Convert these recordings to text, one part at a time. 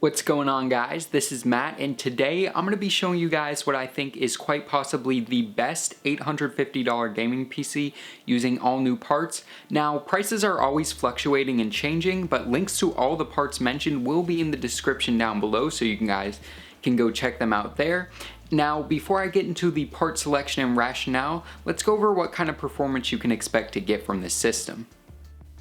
What's going on, guys? This is Matt, and today I'm going to be showing you guys what I think is quite possibly the best $850 gaming PC using all new parts. Now, prices are always fluctuating and changing, but links to all the parts mentioned will be in the description down below, so you guys can go check them out there. Now, before I get into the part selection and rationale, let's go over what kind of performance you can expect to get from this system.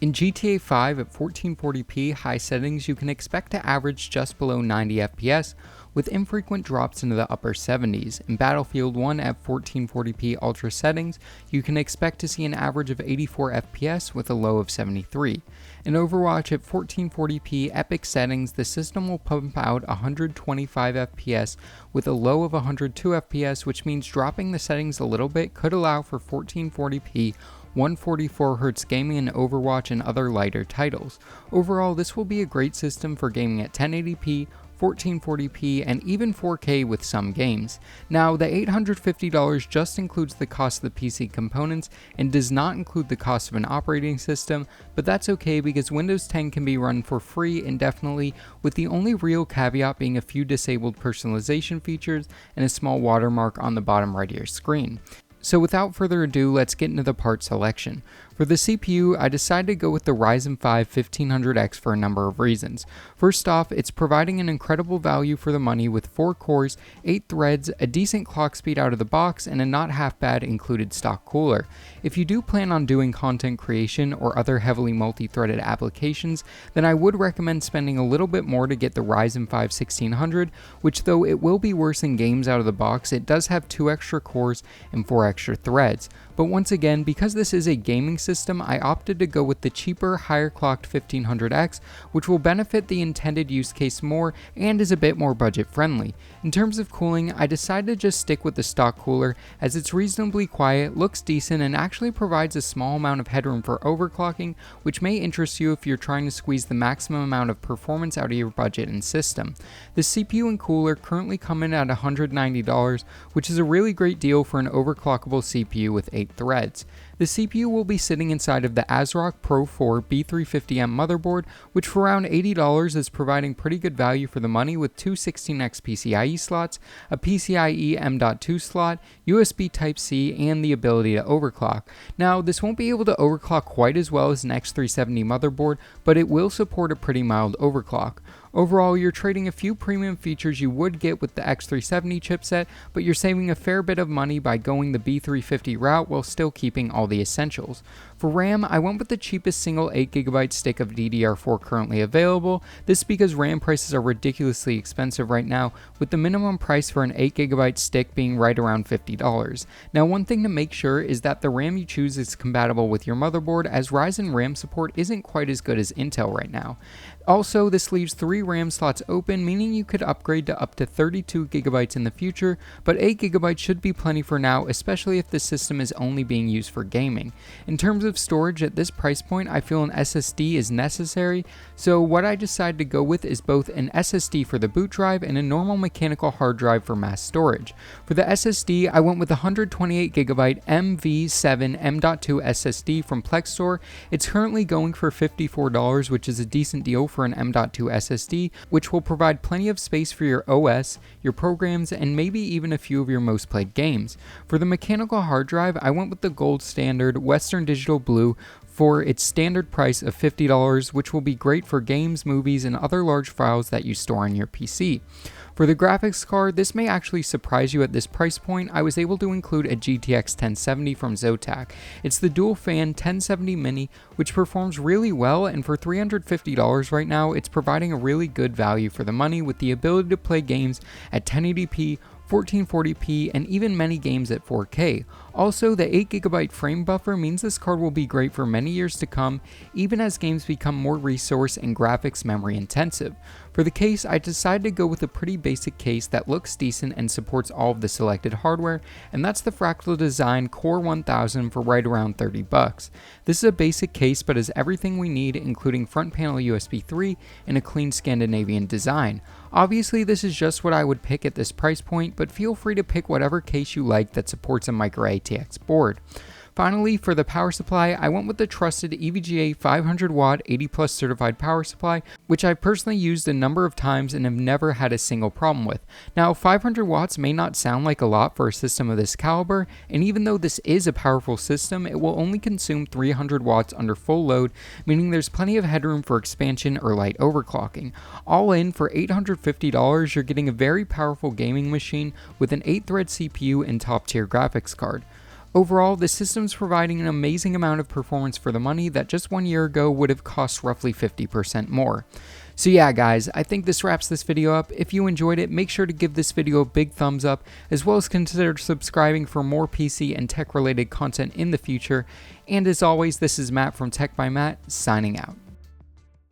In GTA 5 at 1440p high settings, you can expect to average just below 90 FPS, with infrequent drops into the upper 70s. In Battlefield 1 at 1440p ultra settings, you can expect to see an average of 84 FPS with a low of 73. In Overwatch at 1440p epic settings, the system will pump out 125 FPS with a low of 102 FPS, which means dropping the settings a little bit could allow for 1440p 144Hz gaming in Overwatch and other lighter titles. Overall, this will be a great system for gaming at 1080p, 1440p, and even 4K with some games. Now, the $850 just includes the cost of the PC components and does not include the cost of an operating system, but that's okay because Windows 10 can be run for free indefinitely, with the only real caveat being a few disabled personalization features and a small watermark on the bottom right of your screen. So without further ado, let's get into the part selection. For the CPU, I decided to go with the Ryzen 5 1500X for a number of reasons. First off, it's providing an incredible value for the money with 4 cores, 8 threads, a decent clock speed out of the box, and a not half bad included stock cooler. If you do plan on doing content creation or other heavily multi-threaded applications, then I would recommend spending a little bit more to get the Ryzen 5 1600, which though it will be worse in games out of the box, it does have 2 extra cores and 4 extra threads. But once again, because this is a gaming system, I opted to go with the cheaper, higher clocked 1500X, which will benefit the intended use case more and is a bit more budget friendly. In terms of cooling, I decided to just stick with the stock cooler as it's reasonably quiet, looks decent, and actually provides a small amount of headroom for overclocking, which may interest you if you're trying to squeeze the maximum amount of performance out of your budget and system. The CPU and cooler currently come in at $190, which is a really great deal for an overclockable CPU with 8 threads. The CPU will be sitting inside of the ASRock Pro 4 B350M motherboard, which for around $80 is providing pretty good value for the money with 2 16X PCIe slots, a PCIe M.2 slot, USB Type-C, and the ability to overclock. Now, this won't be able to overclock quite as well as an X370 motherboard, but it will support a pretty mild overclock. Overall, you're trading a few premium features you would get with the X370 chipset, but you're saving a fair bit of money by going the B350 route while still keeping all the essentials. For RAM, I went with the cheapest single 8GB stick of DDR4 currently available, this because RAM prices are ridiculously expensive right now, with the minimum price for an 8GB stick being right around $50. Now, one thing to make sure is that the RAM you choose is compatible with your motherboard, as Ryzen RAM support isn't quite as good as Intel right now. Also, this leaves 3 RAM slots open, meaning you could upgrade to up to 32GB in the future, but 8GB should be plenty for now, especially if the system is only being used for gaming. In terms of storage, at this price point, I feel an SSD is necessary, so what I decided to go with is both an SSD for the boot drive and a normal mechanical hard drive for mass storage. For the SSD, I went with a 128GB MV7 M.2 SSD from Plexstore. It's currently going for $54, which is a decent deal for an M.2 SSD, which will provide plenty of space for your OS, your programs, and maybe even a few of your most played games. For the mechanical hard drive, I went with the gold standard Western Digital Blue for its standard price of $50, which will be great for games, movies, and other large files that you store on your PC. For the graphics card, this may actually surprise you at this price point. I was able to include a GTX 1070 from Zotac. It's the dual fan 1070 Mini, which performs really well, and for $350 right now, it's providing a really good value for the money with the ability to play games at 1080p, 1440p, and even many games at 4K. Also, the 8GB frame buffer means this card will be great for many years to come, even as games become more resource and graphics memory intensive. For the case, I decided to go with a pretty basic case that looks decent and supports all of the selected hardware, and that's the Fractal Design Core 1000 for right around $30. This is a basic case but has everything we need, including front panel USB 3 and a clean Scandinavian design. Obviously, this is just what I would pick at this price point, but feel free to pick whatever case you like that supports a micro ATX board. Finally, for the power supply, I went with the trusted EVGA 500 watt 80 plus certified power supply, which I've personally used a number of times and have never had a single problem with. Now, 500 watts may not sound like a lot for a system of this caliber, and even though this is a powerful system, it will only consume 300 watts under full load, meaning there's plenty of headroom for expansion or light overclocking. All in, for $850, you're getting a very powerful gaming machine with an 8-thread CPU and top-tier graphics card. Overall, this system's providing an amazing amount of performance for the money that just 1 year ago would have cost roughly 50% more. So yeah guys, I think this wraps this video up. If you enjoyed it, make sure to give this video a big thumbs up, as well as consider subscribing for more PC and tech related content in the future. And as always, this is Matt from Tech by Matt, signing out.